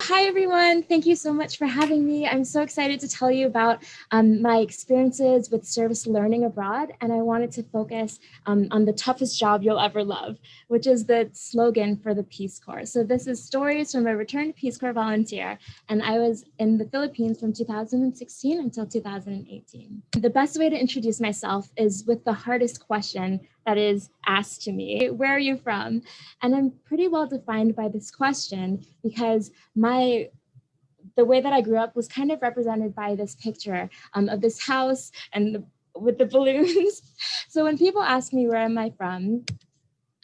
hi everyone. Thank you so much for having me. I'm so excited to tell you about my experiences with service learning abroad. And I wanted to focus on the toughest job you'll ever love, which is the slogan for the Peace Corps. So this is stories from a returned Peace Corps volunteer. And I was in the Philippines from 2016 until 2018. The best way to introduce myself is with the hardest question that is asked to me. Where are you from? And I'm pretty well defined by this question because the way that I grew up was kind of represented by this picture of this house and with the balloons. So when people ask me where am I from,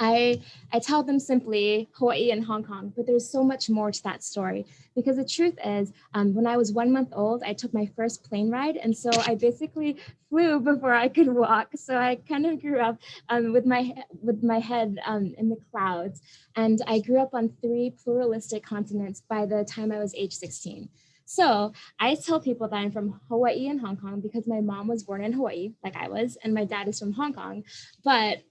I tell them simply Hawaii and Hong Kong, but there's so much more to that story because the truth is when I was 1 month old, I took my first plane ride. And so I basically flew before I could walk. So I kind of grew up with my head in the clouds. And I grew up on 3 pluralistic continents by the time I was age 16. So I tell people that I'm from Hawaii and Hong Kong because my mom was born in Hawaii, like I was, and my dad is from Hong Kong. But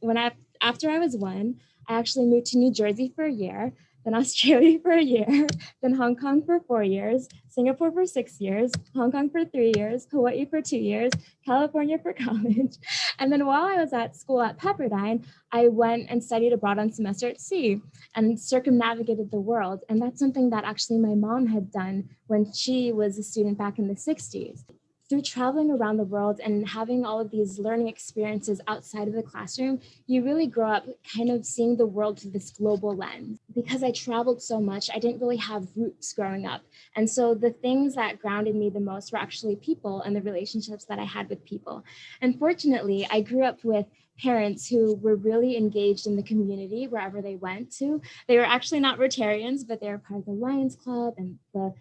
after I was 1, I actually moved to New Jersey for a year, then Australia for a year, then Hong Kong for 4 years, Singapore for 6 years, Hong Kong for 3 years, Hawaii for 2 years, California for college. And then while I was at school at Pepperdine, I went and studied abroad on semester at sea and circumnavigated the world. And that's something that actually my mom had done when she was a student back in the 60s. Through traveling around the world and having all of these learning experiences outside of the classroom, you really grow up kind of seeing the world through this global lens. Because I traveled so much, I didn't really have roots growing up. And so the things that grounded me the most were actually people and the relationships that I had with people. And fortunately, I grew up with parents who were really engaged in the community wherever they went to. They were actually not Rotarians, but they were part of the Lions Club and the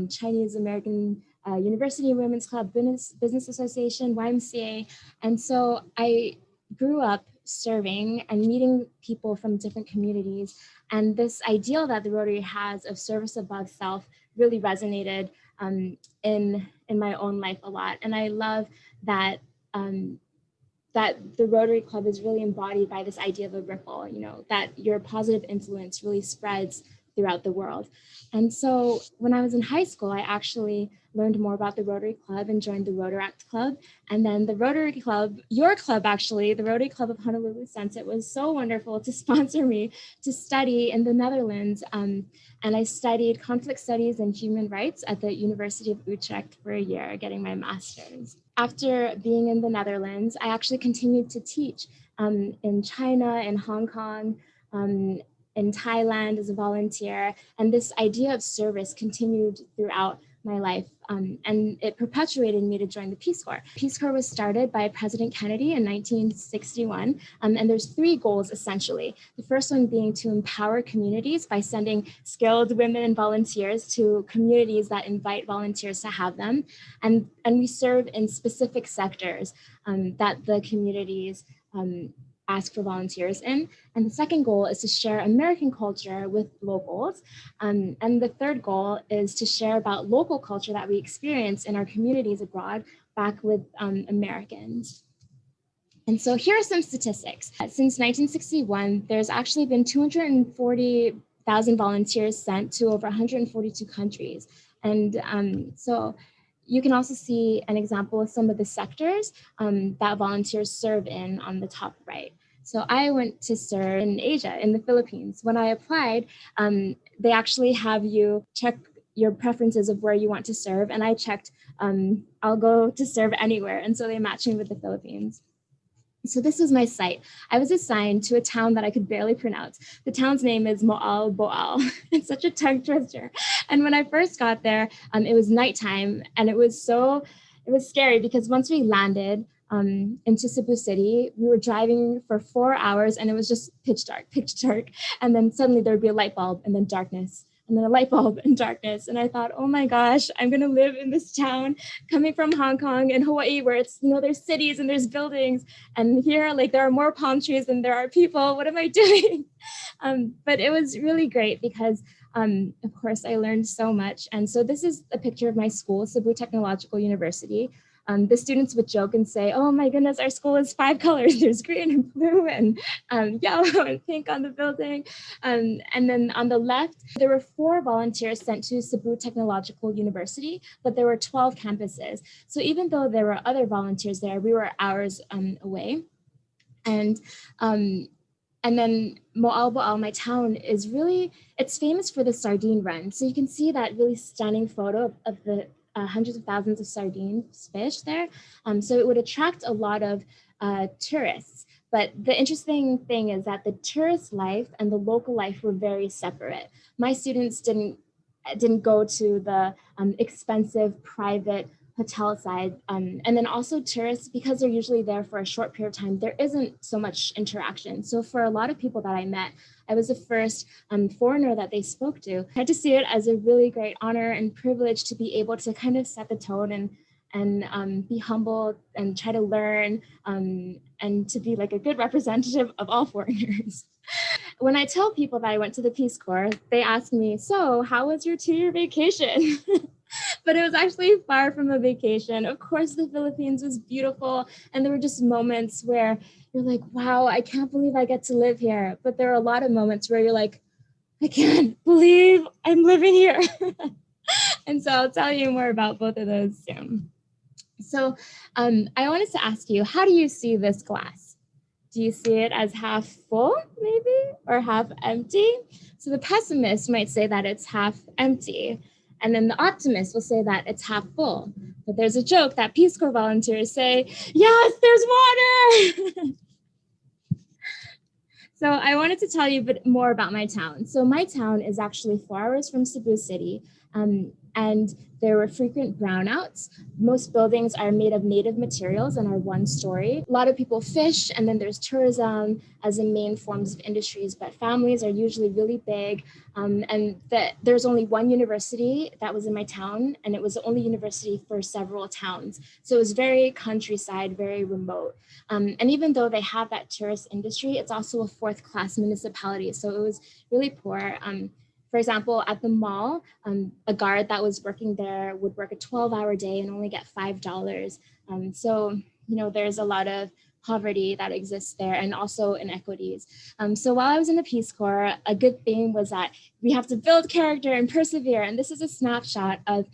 Chinese American University Women's Club, Business Association, YMCA. And so I grew up serving and meeting people from different communities. And this ideal that the Rotary has of service above self really resonated in my own life a lot. And I love that that the Rotary Club is really embodied by this idea of a ripple, that your positive influence really spreads throughout the world. And so when I was in high school, I actually learned more about the Rotary Club and joined the Rotaract Club. And then the Rotary Club, your club actually, the Rotary Club of Honolulu Sunset was so wonderful to sponsor me to study in the Netherlands. And I studied conflict studies and human rights at the University of Utrecht for a year, getting my master's. After being in the Netherlands, I actually continued to teach in China, in Hong Kong, in Thailand as a volunteer. And this idea of service continued throughout my life. And it perpetuated me to join the Peace Corps. Peace Corps was started by President Kennedy in 1961. And there's 3 goals, essentially. The first one being to empower communities by sending skilled women and volunteers to communities that invite volunteers to have them. And we serve in specific sectors that the communities ask for volunteers in. And the second goal is to share American culture with locals. And the third goal is to share about local culture that we experience in our communities abroad back with Americans. And so here are some statistics. Since 1961, there's actually been 240,000 volunteers sent to over 142 countries. And so you can also see an example of some of the sectors that volunteers serve in on the top right. So I went to serve in Asia, in the Philippines. When I applied, they actually have you check your preferences of where you want to serve. And I checked, I'll go to serve anywhere. And so they matched me with the Philippines. So this was my site. I was assigned to a town that I could barely pronounce. The town's name is Moalboal. It's such a tongue twister. And when I first got there, it was nighttime, and it was scary because once we landed into Cebu City, we were driving for 4 hours, and it was just pitch dark. And then suddenly there would be a light bulb, and then darkness, and then a light bulb and darkness. And I thought, oh my gosh, I'm gonna live in this town coming from Hong Kong and Hawaii where it's, there's cities and there's buildings. And here, there are more palm trees than there are people. What am I doing? But it was really great because, of course, I learned so much. And so this is a picture of my school, Cebu Technological University. the students would joke and say, oh my goodness, our school is 5 colors. There's green and blue and yellow and pink on the building. And then on the left, there were 4 volunteers sent to Cebu Technological University, but there were 12 campuses. So even though there were other volunteers there, we were hours away. And then Moalboal, my town, is really, it's famous for the sardine run. So you can see that really stunning photo of the hundreds of thousands of sardines fish there. So it would attract a lot of tourists. But the interesting thing is that the tourist life and the local life were very separate. My students didn't go to the expensive private hotel side. And then also tourists, because they're usually there for a short period of time, there isn't so much interaction. So for a lot of people that I met, I was the first foreigner that they spoke to. I had to see it as a really great honor and privilege to be able to kind of set the tone and be humble and try to learn and to be like a good representative of all foreigners. When I tell people that I went to the Peace Corps, they ask me, so how was your 2-year vacation? But it was actually far from a vacation. Of course, the Philippines was beautiful. And there were just moments where you're like, wow, I can't believe I get to live here. But there are a lot of moments where you're like, I can't believe I'm living here. And so I'll tell you more about both of those soon. So I wanted to ask you, how do you see this glass? Do you see it as half full, maybe, or half empty? So the pessimist might say that it's half empty. And then the optimist will say that it's half full. But there's a joke that Peace Corps volunteers say, yes, there's water. So I wanted to tell you a bit more about my town. So my town is actually 4 hours from Cebu City. And there were frequent brownouts. Most buildings are made of native materials and are 1 story. A lot of people fish, and then there's tourism as the main forms of industries, but families are usually really big. And there's only 1 university that was in my town, and it was the only university for several towns. So it was very countryside, very remote. And even though they have that tourist industry, it's also a 4th-class municipality. So it was really poor. For example, at the mall, a guard that was working there would work a 12-hour day and only get $5. So, there's a lot of poverty that exists there and also inequities. So while I was in the Peace Corps, a good thing was that we have to build character and persevere. And this is a snapshot of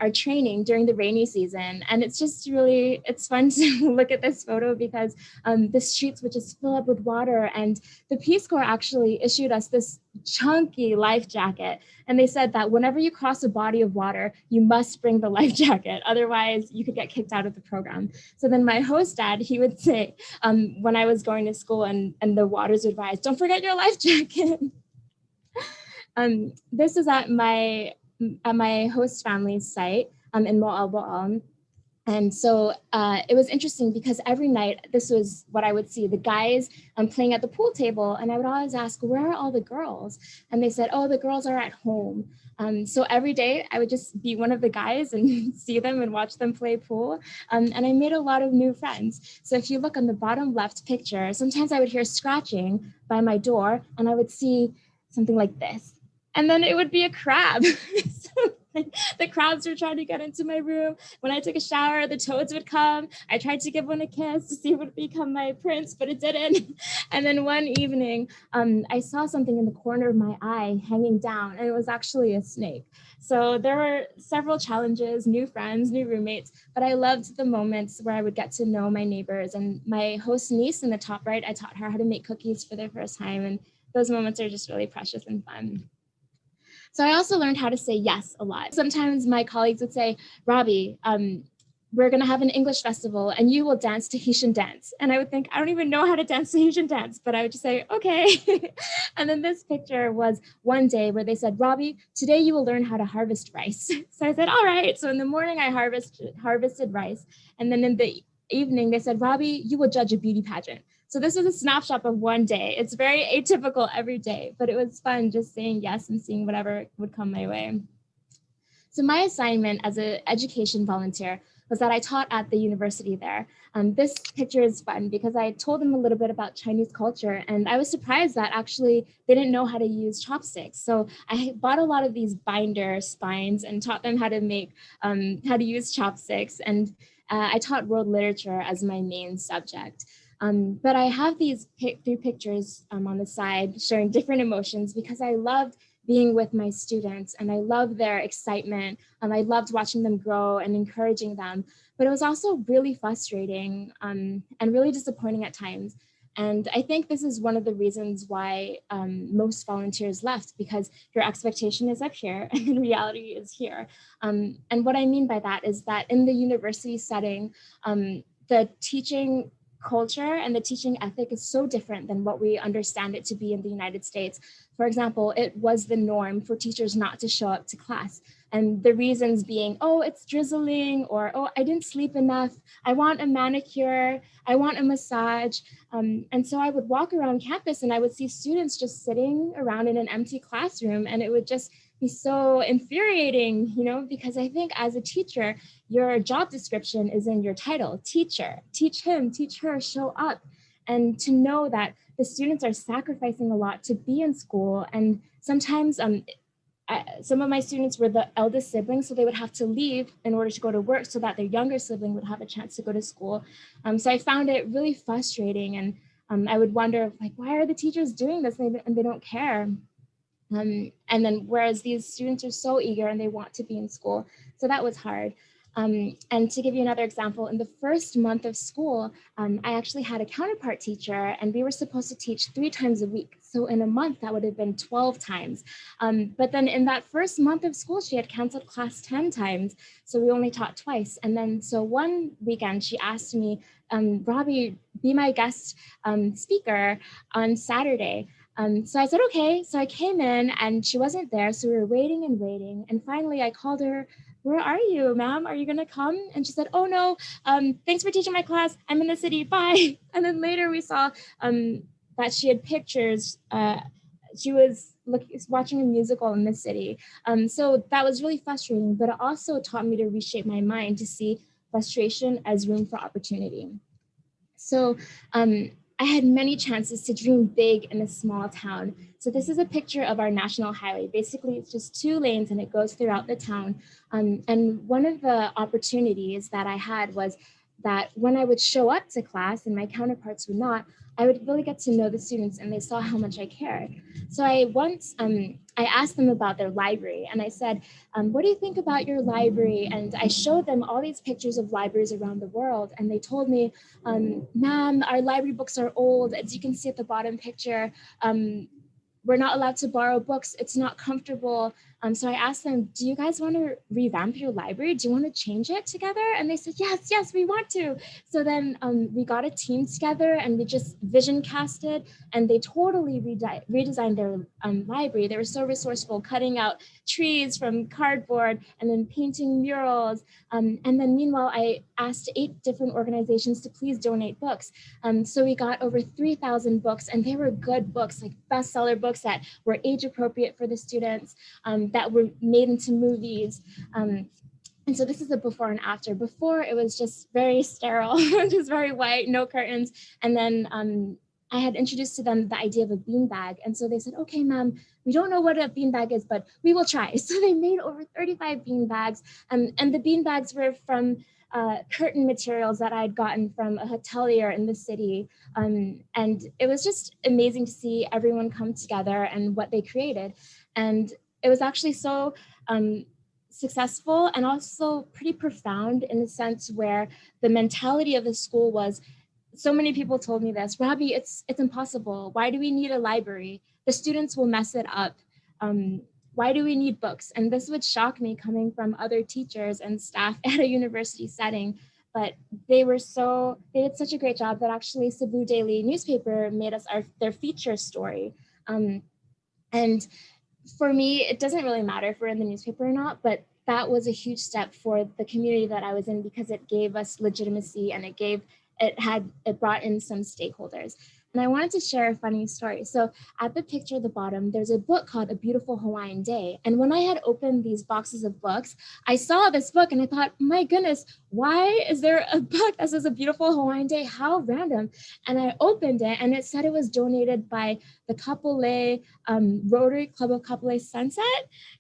our training during the rainy season. And it's just really, it's fun to look at this photo because the streets would just fill up with water. And the Peace Corps actually issued us this chunky life jacket. And they said that whenever you cross a body of water, you must bring the life jacket. Otherwise, you could get kicked out of the program. So then my host dad, he would say, when I was going to school and the waters would rise, don't forget your life jacket. This is at my host family's site in Moalboal. And so it was interesting because every night, this was what I would see, the guys playing at the pool table. And I would always ask, where are all the girls? And they said, oh, the girls are at home. So every day I would just be one of the guys and see them and watch them play pool. And I made a lot of new friends. So if you look on the bottom left picture, sometimes I would hear scratching by my door and I would see something like this. And then it would be a crab. So, the crabs were trying to get into my room. When I took a shower, the toads would come. I tried to give one a kiss to see if it would become my prince, but it didn't. And then one evening, I saw something in the corner of my eye hanging down, and it was actually a snake. So there were several challenges, new friends, new roommates, but I loved the moments where I would get to know my neighbors. And my host niece in the top right, I taught her how to make cookies for the first time. And those moments are just really precious and fun. So I also learned how to say yes a lot. Sometimes my colleagues would say, Robbie, we're going to have an English festival and you will dance Tahitian dance. And I would think, I don't even know how to dance Tahitian dance, but I would just say, okay. And then this picture was one day where they said, Robbie, today you will learn how to harvest rice. So I said, all right. So in the morning I harvested rice. And then in the evening they said, Robbie, you will judge a beauty pageant. So this was a snapshot of one day. It's very atypical every day, but it was fun just saying yes and seeing whatever would come my way. So my assignment as an education volunteer was that I taught at the university there. This picture is fun because I told them a little bit about Chinese culture, and I was surprised that actually they didn't know how to use chopsticks. So I bought a lot of these binder spines and taught them how to make, how to use chopsticks. And I taught world literature as my main subject. But I have these three pictures on the side showing different emotions because I loved being with my students and I loved their excitement. I loved watching them grow and encouraging them, but it was also really frustrating and really disappointing at times. And I think this is one of the reasons why most volunteers left, because your expectation is up here and reality is here. And what I mean by that is that in the university setting, the teaching culture and the teaching ethic is so different than what we understand it to be in the United States. For example, it was the norm for teachers not to show up to class. And the reasons being, oh, it's drizzling, or, oh, I didn't sleep enough. I want a manicure. I want a massage. And so I would walk around campus and I would see students just sitting around in an empty classroom, and it would just be so infuriating, you know, because I think as a teacher, your job description is in your title, teacher, teach him, teach her, show up. And to know that the students are sacrificing a lot to be in school. And sometimes some of my students were the eldest siblings, so they would have to leave in order to go to work so that their younger sibling would have a chance to go to school. So I found it really frustrating. And I would wonder, like, why are the teachers doing this and they don't care? And then whereas these students are so eager and they want to be in school. So that was hard. And to give you another example, in the first month of school, I actually had a counterpart teacher and we were supposed to teach 3 times a week. So in a month, that would have been 12 times. But then in that first month of school, she had canceled class 10 times. So we only taught twice. And then so one weekend, she asked me, Robbie, be my guest speaker on Saturday. So I said, okay. So I came in and she wasn't there. So we were waiting and waiting. And finally I called her, where are you, ma'am? Are you gonna come? And she said, oh no, thanks for teaching my class. I'm in the city, bye. And then later we saw that she had pictures. She was watching a musical in the city. So that was really frustrating, but it also taught me to reshape my mind to see frustration as room for opportunity. So I had many chances to dream big in a small town. So this is a picture of our national highway. Basically, it's just 2 lanes and it goes throughout the town. And one of the opportunities that I had was that when I would show up to class and my counterparts would not, I would really get to know the students and they saw how much I cared. So I asked them about their library and I said, what do you think about your library? And I showed them all these pictures of libraries around the world. And they told me, ma'am, our library books are old. As you can see at the bottom picture, we're not allowed to borrow books. It's not comfortable. So I asked them, do you guys want to revamp your library? Do you want to change it together? And they said, yes, we want to. So then we got a team together and we just vision casted and they totally redesigned their library. They were so resourceful, cutting out trees from cardboard and then painting murals. And then meanwhile, I asked 8 different organizations to please donate books. So we got over 3,000 books and they were good books, like bestseller books that were age appropriate for the students, that were made into movies. And so this is a before and after. Before, it was just very sterile, just very white, no curtains. And then I had introduced to them the idea of a beanbag. And so they said, okay, ma'am, we don't know what a beanbag is, but we will try. So they made over 35 beanbags. And the beanbags were from curtain materials that I'd gotten from a hotelier in the city. And it was just amazing to see everyone come together and what they created. And it was actually so successful and also pretty profound in the sense where the mentality of the school was, so many people told me this, Robbie, it's impossible. Why do we need a library? The students will mess it up. Why do we need books? And this would shock me coming from other teachers and staff at a university setting, but they did such a great job that actually Cebu Daily newspaper made us their feature story. And for me, it doesn't really matter if we're in the newspaper or not, but that was a huge step for the community that I was in because it gave us legitimacy and it brought in some stakeholders. And I wanted to share a funny story. So at the picture at the bottom, there's a book called A Beautiful Hawaiian Day. And when I had opened these boxes of books, I saw this book and I thought, my goodness, why is there a book that says A Beautiful Hawaiian Day? How random. And I opened it and it said it was donated by the Kapolei Rotary Club of Kapolei Sunset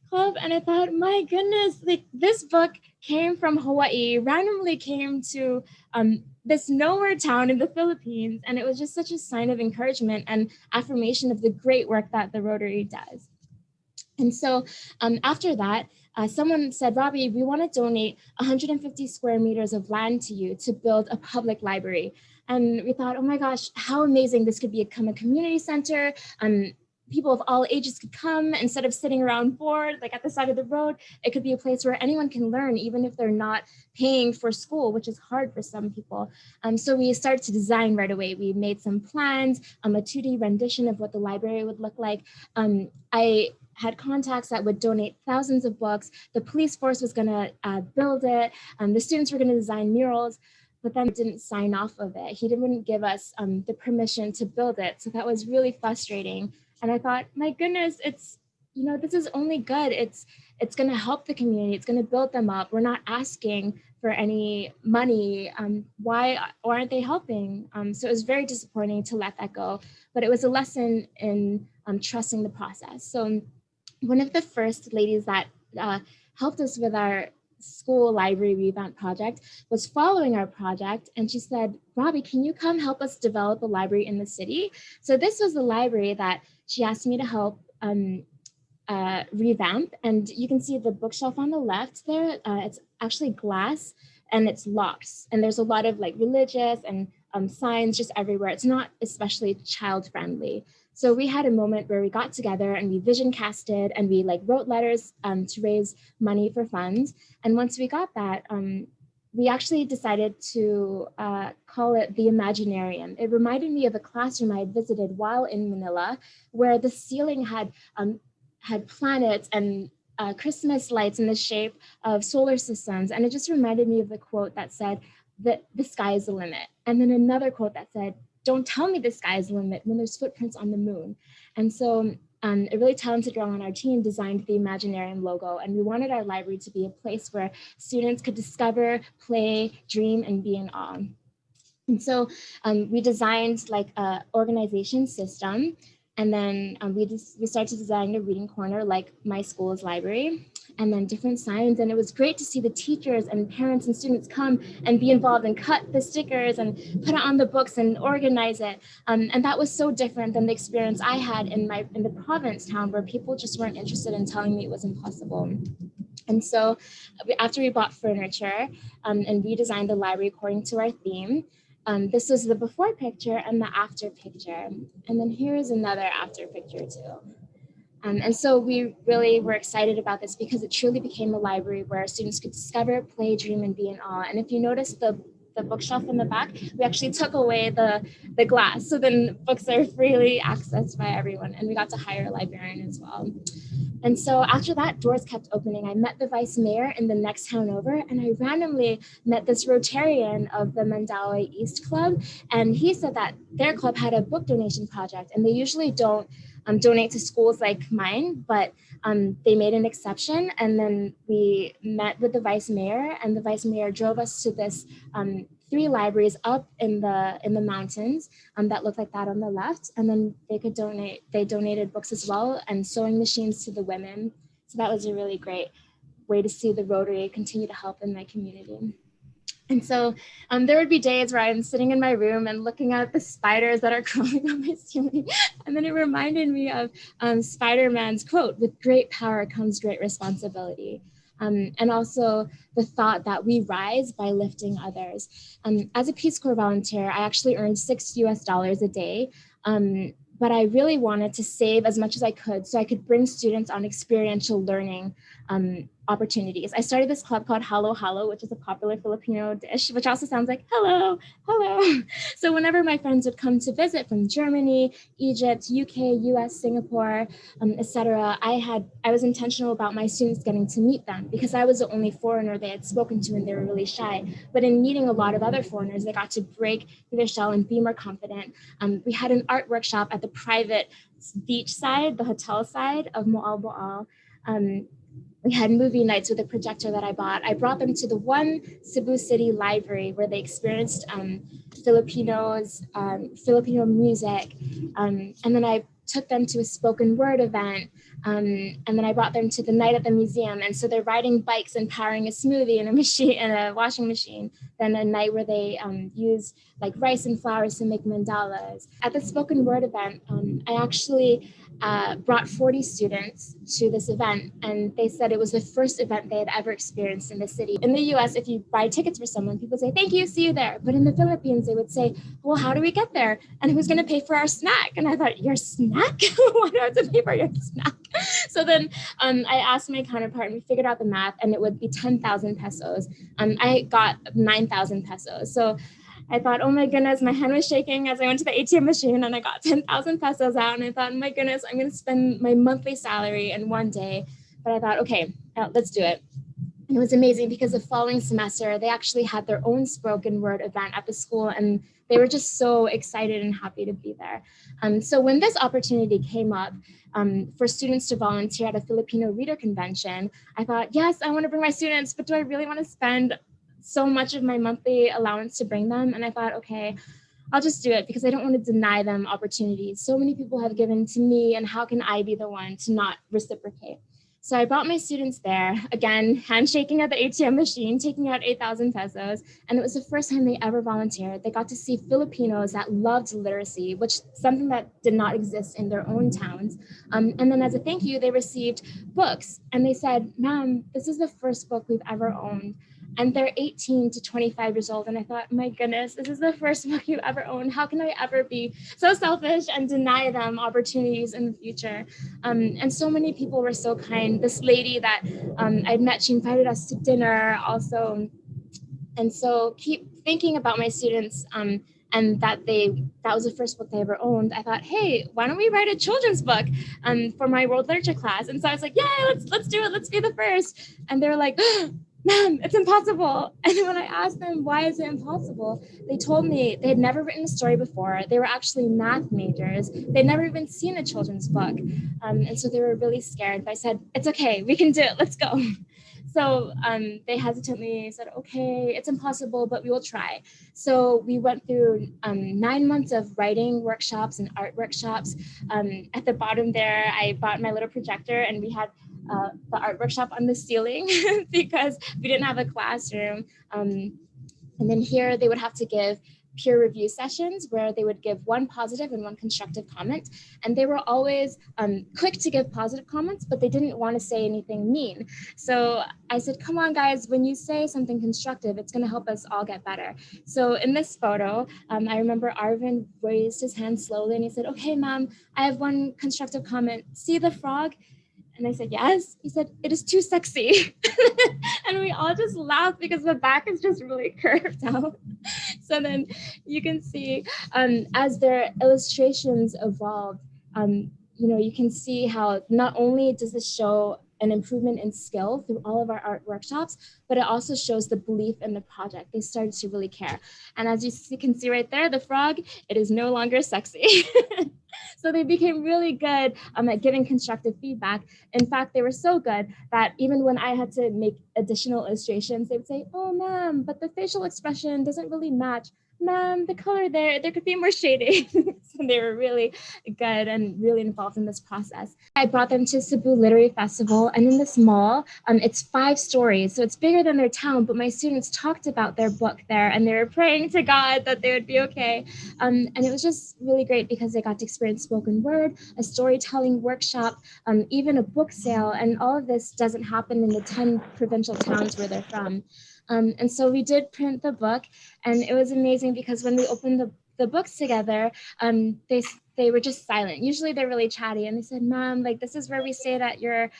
Club. And I thought, my goodness, like this book came from Hawaii, randomly came to this nowhere town in the Philippines. And it was just such a sign of encouragement and affirmation of the great work that the Rotary does. And so after that, someone said, Robbie, we want to donate 150 square meters of land to you to build a public library. And we thought, oh my gosh, how amazing this could become a community center. People of all ages could come instead of sitting around bored, like at the side of the road. It could be a place where anyone can learn, even if they're not paying for school, which is hard for some people. So we started to design right away. We made some plans, a 2D rendition of what the library would look like. I had contacts that would donate thousands of books. The police force was gonna build it. The students were gonna design murals, but then didn't sign off of it. He didn't give us the permission to build it. So that was really frustrating. And I thought, my goodness, it's, you know, this is only good. It's gonna help the community. It's gonna build them up. We're not asking for any money. Why aren't they helping? So it was very disappointing to let that go, but it was a lesson in trusting the process. So one of the first ladies that helped us with our school library revamp project was following our project, and she said, Robbie, can you come help us develop a library in the city? So this was the library that she asked me to help revamp, and you can see the bookshelf on the left there. It's actually glass and it's locked, and there's a lot of like religious and signs just everywhere. It's not especially child friendly. So we had a moment where we got together and we vision casted and we like wrote letters to raise money for funds. And once we got that, we actually decided to call it the Imaginarium. It reminded me of a classroom I had visited while in Manila, where the ceiling had planets and Christmas lights in the shape of solar systems. And it just reminded me of the quote that said that the sky is the limit. And then another quote that said, don't tell me the sky is the limit when there's footprints on the moon. And so a really talented girl on our team designed the Imaginarium logo, and we wanted our library to be a place where students could discover, play, dream, and be in awe. And so we designed like an organization system, and then we started to design a reading corner like my school's library, and then different signs. And it was great to see the teachers and parents and students come and be involved and cut the stickers and put it on the books and organize it. And that was so different than the experience I had in the province town, where people just weren't interested in telling me it was impossible. And so after we bought furniture and redesigned the library according to our theme, this was the before picture and the after picture. And then here's another after picture too. And so we really were excited about this because it truly became a library where students could discover, play, dream, and be in awe. And if you notice the bookshelf in the back, we actually took away the glass. So then books are freely accessed by everyone. And we got to hire a librarian as well. And so after that, doors kept opening. I met the vice mayor in the next town over, and I randomly met this Rotarian of the Mandaue East Club. And he said that their club had a book donation project, and they usually don't donate to schools like mine, but they made an exception. And then we met with the vice mayor, and the vice mayor drove us to this 3 libraries up in the mountains that look like that on the left. And then they donated books as well, and sewing machines to the women. So that was a really great way to see the Rotary continue to help in my community. And so there would be days where I'm sitting in my room and looking at the spiders that are crawling on my ceiling. And then it reminded me of Spider-Man's quote, with great power comes great responsibility. And also the thought that we rise by lifting others. As a Peace Corps volunteer, I actually earned $6 a day. But I really wanted to save as much as I could so I could bring students on experiential learning opportunities. I started this club called Halo Halo, which is a popular Filipino dish, which also sounds like hello, hello. So whenever my friends would come to visit from Germany, Egypt, UK, US, Singapore, etc., I was intentional about my students getting to meet them, because I was the only foreigner they had spoken to and they were really shy. But in meeting a lot of other foreigners, they got to break through their shell and be more confident. We had an art workshop at the private beach side, the hotel side of Moalboal. We had movie nights with a projector that I bought. I brought them to the one Cebu City library where they experienced Filipino music. And then I took them to a spoken word event. And then I brought them to the night at the museum. And so they're riding bikes and powering a smoothie in a machine, in a washing machine. Then a night where they use like rice and flowers to make mandalas. At the spoken word event, I actually brought 40 students to this event, and they said it was the first event they had ever experienced in the city. In the US, if you buy tickets for someone, people say, thank you, see you there. But in the Philippines, they would say, well, how do we get there? And who's gonna pay for our snack? And I thought, your snack? Why do I have to pay for your snack? So then I asked my counterpart, and we figured out the math, and it would be 10,000 pesos. I got 9,000 pesos. So I thought, oh my goodness, my hand was shaking as I went to the ATM machine, and I got 10,000 pesos out. And I thought, my goodness, I'm going to spend my monthly salary in one day. But I thought, okay, let's do it. And it was amazing because the following semester, they actually had their own spoken word event at the school, and they were just so excited and happy to be there. So when this opportunity came up for students to volunteer at a Filipino reader convention, I thought, yes, I want to bring my students, but do I really want to spend so much of my monthly allowance to bring them? And I thought, okay, I'll just do it because I don't want to deny them opportunities. So many people have given to me, and how can I be the one to not reciprocate? So I brought my students there, again, handshaking at the ATM machine, taking out 8,000 pesos. And it was the first time they ever volunteered. They got to see Filipinos that loved literacy, which is something that did not exist in their own towns. And then as a thank you, they received books. And they said, ma'am, this is the first book we've ever owned. And they're 18 to 25 years old. And I thought, my goodness, this is the first book you ever owned. How can I ever be so selfish and deny them opportunities in the future? And so many people were so kind. This lady that I'd met, she invited us to dinner also. And so keep thinking about my students and that was the first book they ever owned. I thought, hey, why don't we write a children's book for my world literature class? And so I was like, yeah, let's do it. Let's be the first. And they were like, ma'am, it's impossible. And when I asked them, why is it impossible? They told me they had never written a story before. They were actually math majors. They'd never even seen a children's book. And so they were really scared. But I said, it's okay, we can do it, let's go. So they hesitantly said, okay, it's impossible, but we will try. So we went through 9 months of writing workshops and art workshops. At the bottom there, I bought my little projector, and we had the art workshop on the ceiling because we didn't have a classroom. And then here they would have to give peer review sessions where they would give one positive and one constructive comment. And they were always quick to give positive comments, but they didn't want to say anything mean. So I said, come on, guys, when you say something constructive, it's going to help us all get better. So in this photo, I remember Arvin raised his hand slowly and he said, okay, ma'am, I have one constructive comment. See the frog? And I said, yes. He said, it is too sexy. And we all just laughed because the back is just really curved out. So then you can see as their illustrations evolved, you can see how not only does this show an improvement in skill through all of our art workshops, but it also shows the belief in the project. They started to really care. And as you can see right there, the frog, it is no longer sexy. So they became really good at giving constructive feedback. In fact, they were so good that even when I had to make additional illustrations, they would say, oh, ma'am, but the facial expression doesn't really match. Ma'am, the color there could be more shading. So they were really good and really involved in this process. I brought them to Cebu Literary Festival, and in this mall, it's 5 stories. So it's bigger than their town, but my students talked about their book there, and they were praying to God that they would be okay. And it was just really great because they got to experience spoken word, a storytelling workshop, even a book sale, and all of this doesn't happen in the 10 provincial towns where they're from. And so we did print the book, and it was amazing because when we opened the books together, they were just silent. Usually they're really chatty, and they said, Mom, like, this is where we stayed at your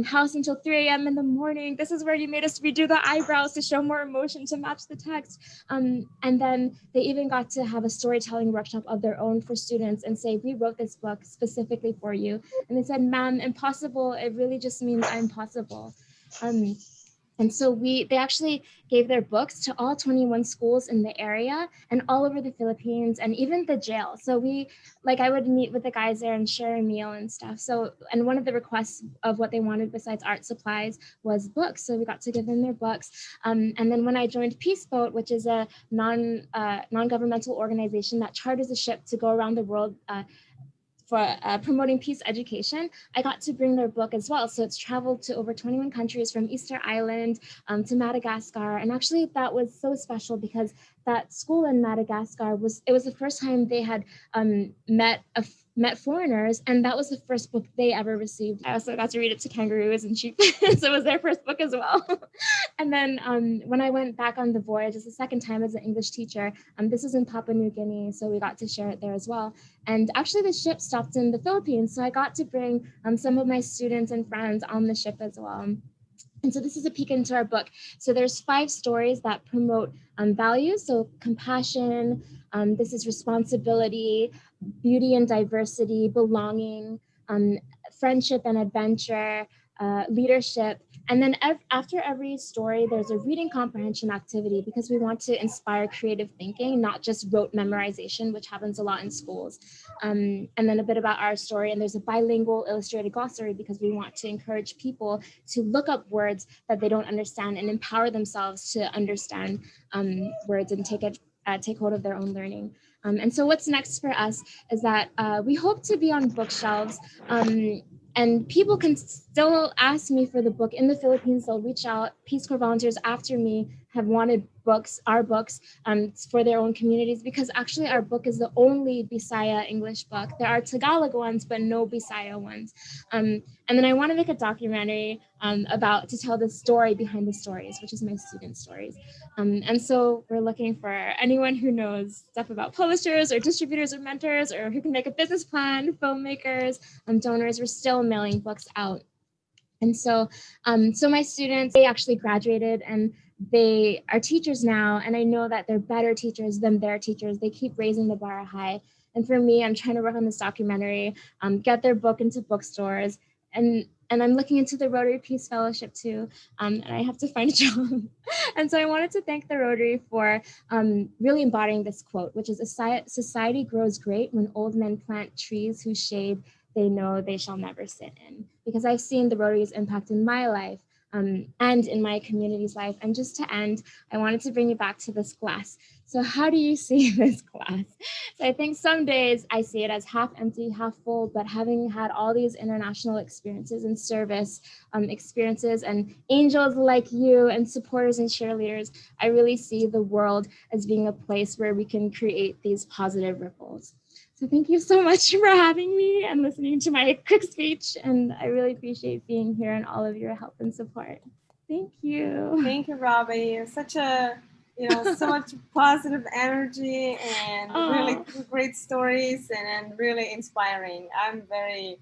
house until 3 a.m. in the morning. This is where you made us redo the eyebrows to show more emotion to match the text. And then they even got to have a storytelling workshop of their own for students and say, we wrote this book specifically for you. And they said, Ma'am, impossible, it really just means I'm possible. And so they actually gave their books to all 21 schools in the area and all over the Philippines and even the jail. So I would meet with the guys there and share a meal and stuff. So, and one of the requests of what they wanted besides art supplies was books. So we got to give them their books. And then when I joined Peace Boat, which is a non-governmental organization that charters a ship to go around the world promoting peace education, I got to bring their book as well. So it's traveled to over 21 countries from Easter Island to Madagascar. And actually that was so special because that school in Madagascar was the first time they had met foreigners, and that was the first book they ever received. I also got to read it to kangaroos and sheep, so it was their first book as well. And then when I went back on the voyage, it's the second time as an English teacher. This was in Papua New Guinea, so we got to share it there as well. And actually the ship stopped in the Philippines, so I got to bring some of my students and friends on the ship as well. And so this is a peek into our book. So there's 5 stories that promote values. So compassion, this is responsibility, beauty and diversity, belonging, friendship and adventure, leadership. And then after every story, there's a reading comprehension activity because we want to inspire creative thinking, not just rote memorization, which happens a lot in schools. And then a bit about our story. And there's a bilingual illustrated glossary because we want to encourage people to look up words that they don't understand and empower themselves to understand words and take hold of their own learning. And so what's next for us is that we hope to be on bookshelves. And people can still ask me for the book in the Philippines. They'll reach out. Peace Corps volunteers after me have wanted our books for their own communities, because actually our book is the only Bisaya-English book. There are Tagalog ones, but no Bisaya ones. And then I want to make a documentary to tell the story behind the stories, which is my student stories. And so we're looking for anyone who knows stuff about publishers or distributors or mentors, or who can make a business plan, filmmakers, donors. We're still mailing books out. And so my students, they actually graduated and they are teachers now. And I know that they're better teachers than their teachers. They keep raising the bar high. And for me, I'm trying to work on this documentary, get their book into bookstores. And I'm looking into the Rotary Peace Fellowship too. And I have to find a job. And so I wanted to thank the Rotary for really embodying this quote, which is society grows great when old men plant trees whose shade they know they shall never sit in. Because I've seen the Rotary's impact in my life and in my community's life. And just to end, I wanted to bring you back to this glass. So how do you see this glass? So I think some days I see it as half empty, half full, but having had all these international experiences and service experiences and angels like you and supporters and cheerleaders, I really see the world as being a place where we can create these positive ripples. So thank you so much for having me and listening to my quick speech. And I really appreciate being here and all of your help and support. Thank you. Thank you, Robbie. Such a, so much positive energy and really great stories and really inspiring. I'm very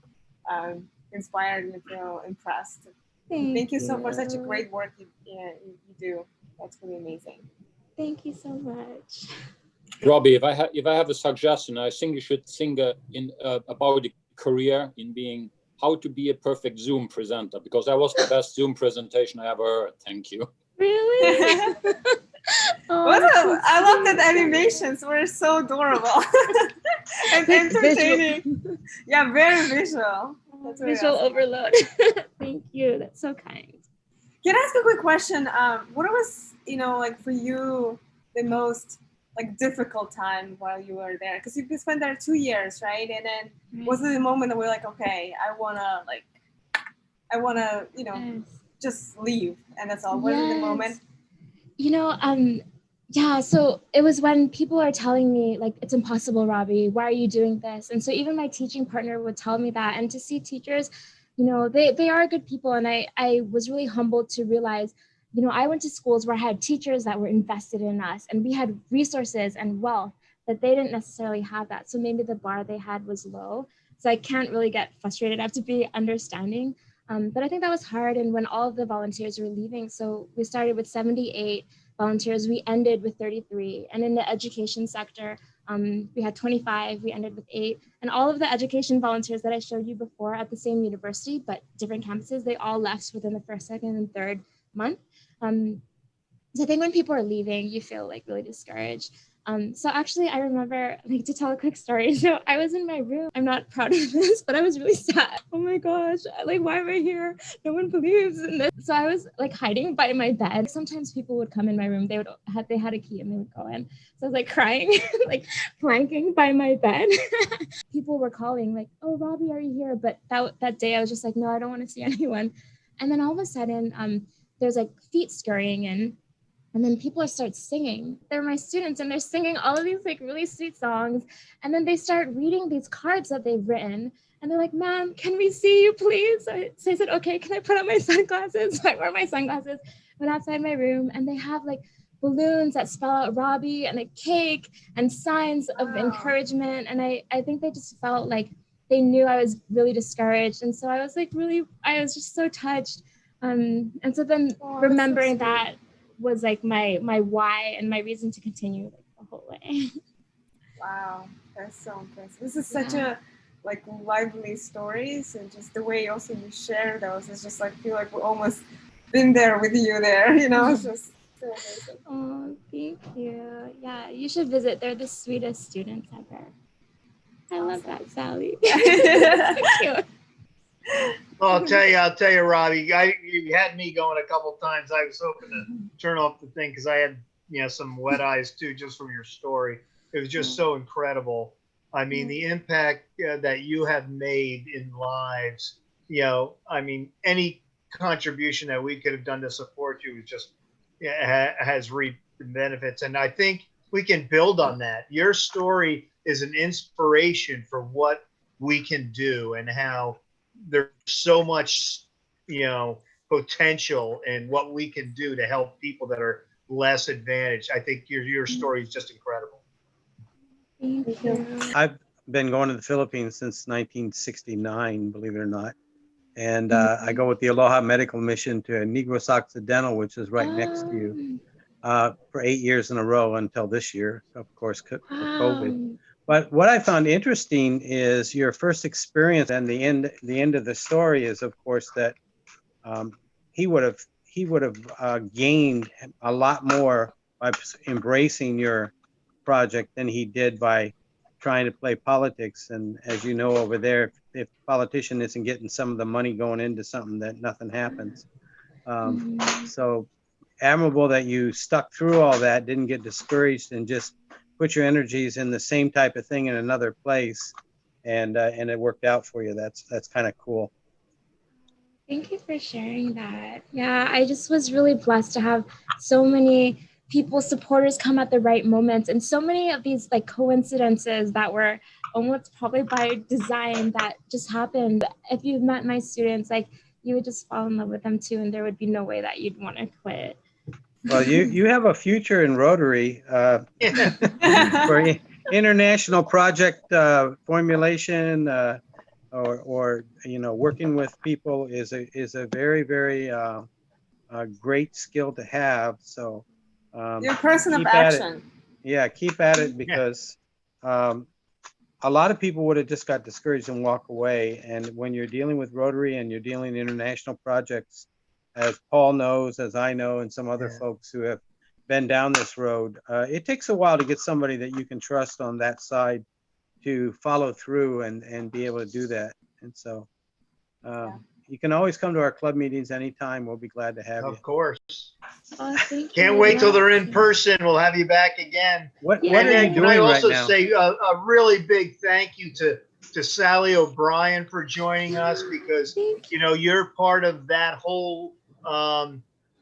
inspired and feel impressed. Thank you so for such a great work you do. That's really amazing. Thank you so much. Robbie, if I have a suggestion, I think you should think about a career in being how to be a perfect Zoom presenter, because that was the best Zoom presentation I ever heard. Thank you. Really? I love that animations were so adorable and entertaining. Yeah, very visual. That's visual awesome. Overload. Thank you. That's so kind. Can I ask a quick question? What was, like for you, the most difficult time while you were there? Because you spent there 2 years, right? And then was it the moment that we're like, okay, I wanna, just leave, and that's all? Was it the moment? Yeah, so it was when people are telling me, like, it's impossible, Robbie, why are you doing this? And so even my teaching partner would tell me that. And to see teachers, they are good people. And I was really humbled to realize, I went to schools where I had teachers that were invested in us, and we had resources and wealth that they didn't necessarily have that. So maybe the bar they had was low. So I can't really get frustrated. I have to be understanding. But I think that was hard. And when all of the volunteers were leaving, so we started with 78 volunteers, we ended with 33. And in the education sector, we had 25, we ended with 8. And all of the education volunteers that I showed you before at the same university, but different campuses, they all left within the first, second, and third month. So I think when people are leaving, you feel like really discouraged. So actually, I remember, like, to tell a quick story. So I was in my room. I'm not proud of this, but I was really sad. Oh my gosh, like, why am I here? No one believes in this. So I was like hiding by my bed. Sometimes people would come in my room. They had a key and they would go in. So I was like crying, like planking by my bed. People were calling like, "Oh, Robbie, are you here?" But that day I was just like, "No, I don't want to see anyone." And then all of a sudden, there's like feet scurrying in. And then people start singing. They're my students and they're singing all of these like really sweet songs. And then they start reading these cards that they've written. And they're like, "Ma'am, can we see you, please?" So I said, "Okay, can I put on my sunglasses?" So I wore my sunglasses, went outside my room, and they have like balloons that spell out Robbie and a cake and signs of encouragement. And I think they just felt like they knew I was really discouraged. And so I was I was just so touched. And so then remembering that was like my why and my reason to continue like the whole way. Wow, that's so impressive. This is such a like lively stories, and just the way also you share those is just like feel like we're almost been there with you there, you know. It's just so amazing. Oh, thank you. Yeah, you should visit. They're the sweetest students ever. I love that, Sally. So cute. Well, I'll tell you, Robbie. You had me going a couple times. I was hoping to turn off the thing because I had, some wet eyes too, just from your story. It was just so incredible. I mean, the impact that you have made in lives. Any contribution that we could have done to support you is just has reaped the benefits, and I think we can build on that. Your story is an inspiration for what we can do and how there's so much, potential in what we can do to help people that are less advantaged. I think your story is just incredible. Thank you. I've been going to the Philippines since 1969, believe it or not. And I go with the Aloha Medical Mission to Negros Occidental, which is right next to you, for 8 years in a row until this year, of course, for COVID. But what I found interesting is your first experience, and the end of the story is, of course, that he would have gained a lot more by embracing your project than he did by trying to play politics. And as you know, over there, if a politician isn't getting some of the money going into something, that nothing happens. So admirable that you stuck through all that, didn't get discouraged, and just put your energies in the same type of thing in another place, and it worked out for you. That's kind of cool. Thank you for sharing that. Yeah, I just was really blessed to have so many people, supporters, come at the right moments, and so many of these like coincidences that were almost probably by design that just happened. If you met my students, like, you would just fall in love with them too, and there would be no way that you'd want to quit. Well, you have a future in Rotary for international project formulation, or working with people is a very, very great skill to have. So you're a person of action. Yeah, keep at it, because a lot of people would have just got discouraged and walk away. And when you're dealing with Rotary and you're dealing in international projects, as Paul knows, as I know, and some other folks who have been down this road, it takes a while to get somebody that you can trust on that side to follow through and be able to do that. And so you can always come to our club meetings anytime. We'll be glad to have you. Of course. Oh, thank Can't you. wait till they're in person. We'll have you back again. What are you Can doing I also right now? say a really big thank you to Sally O'Brien for joining us, because you're part of that whole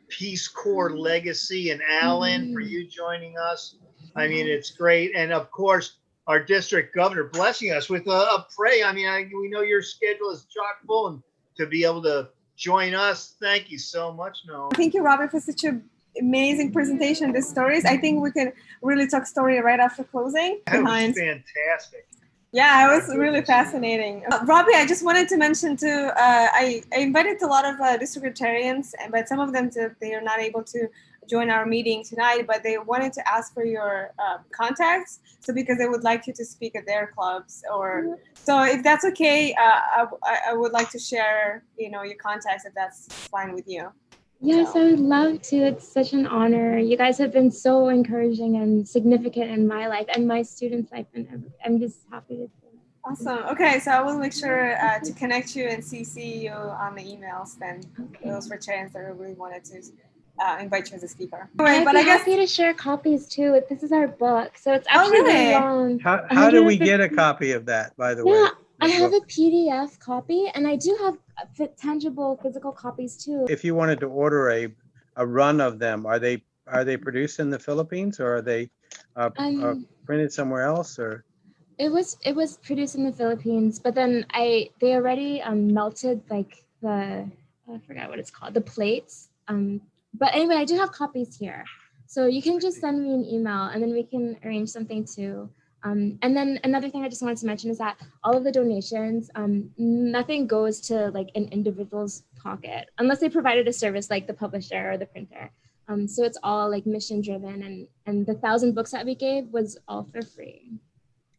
Peace Corps legacy, and Alan for you joining us. I mean, it's great. And of course, our district governor blessing us with a pray. I mean, we know your schedule is chock full, and to be able to join us, thank you so much. No, Thank you, Robbie, for such an amazing presentation. The stories, I think we can really talk story right after closing. That was fantastic. Yeah, it was really fascinating. Robbie, I just wanted to mention too, I invited a lot of districtarians, but some of them, they are not able to join our meeting tonight, but they wanted to ask for your contacts, so because they would like you to speak at their clubs, or so if that's okay, I would like to share, your contacts, if that's fine with you. Yes, So. I would love to. It's such an honor. You guys have been so encouraging and significant in my life and my students' life, and I'm just happy to do it. Awesome. Okay, so I will make sure to connect you and CC you on the emails. Then Okay. those were chance that I really wanted to invite you as a speaker. I'd But be I guess happy to share copies too. This is our book, so it's actually really? really long. How do we get a copy of that, by the way? Yeah, I The have book? a PDF copy, and I do have tangible physical copies too. If you wanted to order a run of them, are they produced in the Philippines, or are they printed somewhere else, or? It was produced in the Philippines, but then they already melted like I forgot what it's called, the plates. But anyway, I do have copies here, so you can just send me an email, and then we can arrange something too. And then another thing I just wanted to mention is that all of the donations, nothing goes to like an individual's pocket unless they provided a service like the publisher or the printer. So it's all like mission driven, and the 1,000 books that we gave was all for free.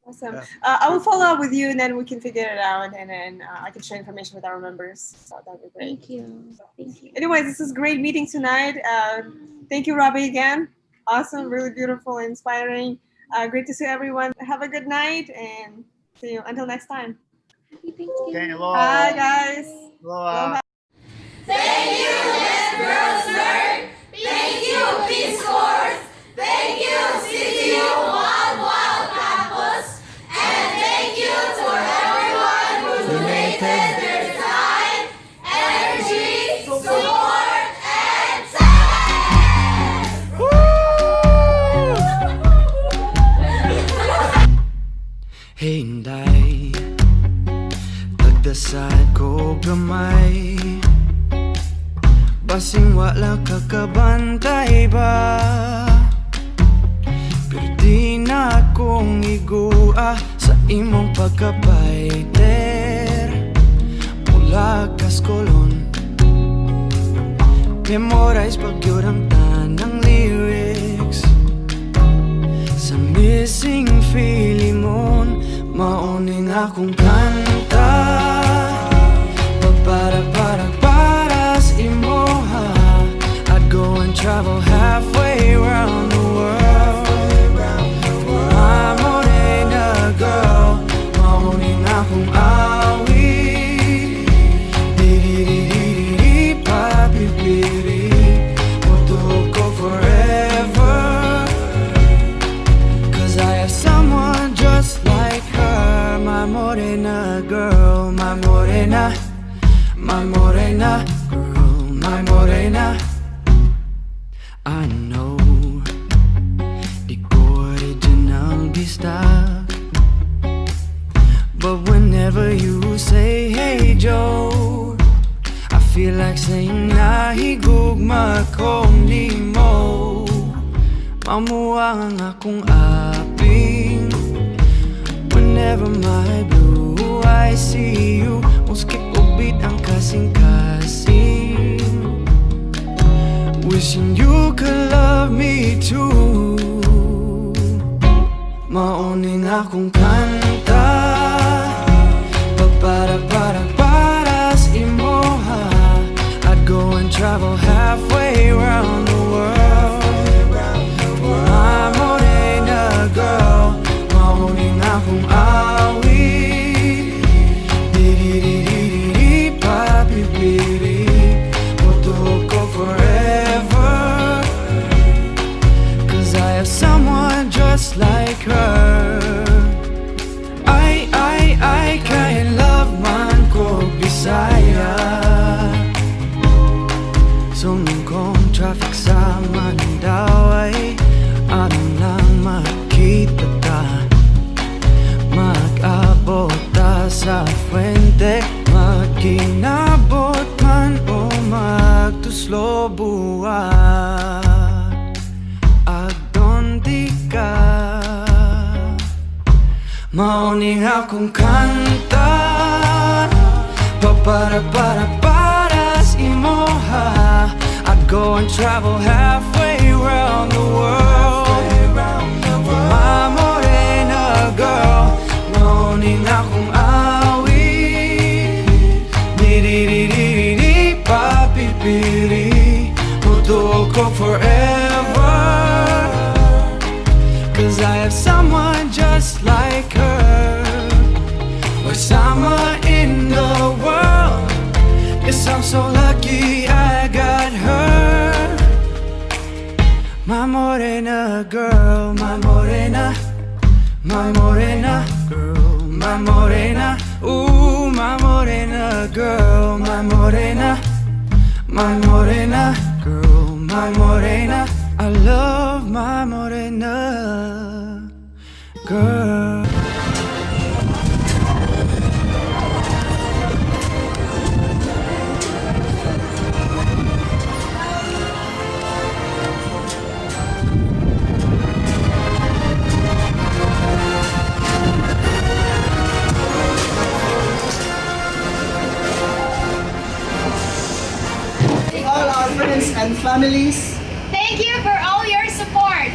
Awesome. Yeah. I will follow up with you, and then we can figure it out, and then I can share information with our members. So that would be great. Thank you. Thank you. Anyways, this is great meeting tonight. Thank you, Robbie, again. Awesome, really beautiful, inspiring. Great to see everyone. Have a good night, and see you until next time. Happy Thanksgiving. Okay, aloha. Bye, guys. Aloha. Thank you, Miss Girls Nerd. Thank you, bookstores. Thank you, CTU Moalboal Campus. And thank you to everyone who donated their time, energy, support, and talent. Hinday, tagdasad ko gamay. Basing wala ka kabantay ba? Pero di na akong igua sa imong pagkabaiter. Mula kaskolon, memorize pagyod ang tanang lyrics. Sa missing Filimon, mauning akong kanta. Para sa imoha, I'd go and travel halfway around the world. My morena girl, mauning akong awi. Di-di-di-di-di, papipiri, mutog ko forever. Cause I have someone just like her. My morena girl, my morena. My morena girl, my morena. I know di ko original bistak, but whenever you say hey Joe, I feel like saying nahigugma kong nimo. Mamuwang ang akong aping whenever my blue eyes see you. Muskip ubit ang kasing-kasing, wishing you could love me too. Mauning akong kanta, para sa imoha. I'd go and travel halfway around the world. My morena girl, mauning akong awi. Di-di-di-di-di, papipiri, mutog ko forever. Cause I have someone just like her. I can't love man ko Bisaya. Sunong kong traffic sa Mandaw ay anong lang makita ta. Mag-abot ta sa fuente, magkinabot man o magtuslo buwan. Agdon di ka, mauning akong kanta. Para sa imoha, I'd go and travel halfway around the world. My morena girl, mauning akong awi. Di-di-di-di-di, papipiri, Coco forever. 'Cause I have someone just like her. We're summer in the world. Yes, I'm so lucky I got her. My morena girl, my morena, my morena girl, my morena. Ooh, my morena girl, my morena, my morena girl, my morena. I love my morena girl. All our friends and families, Thank you for all your support.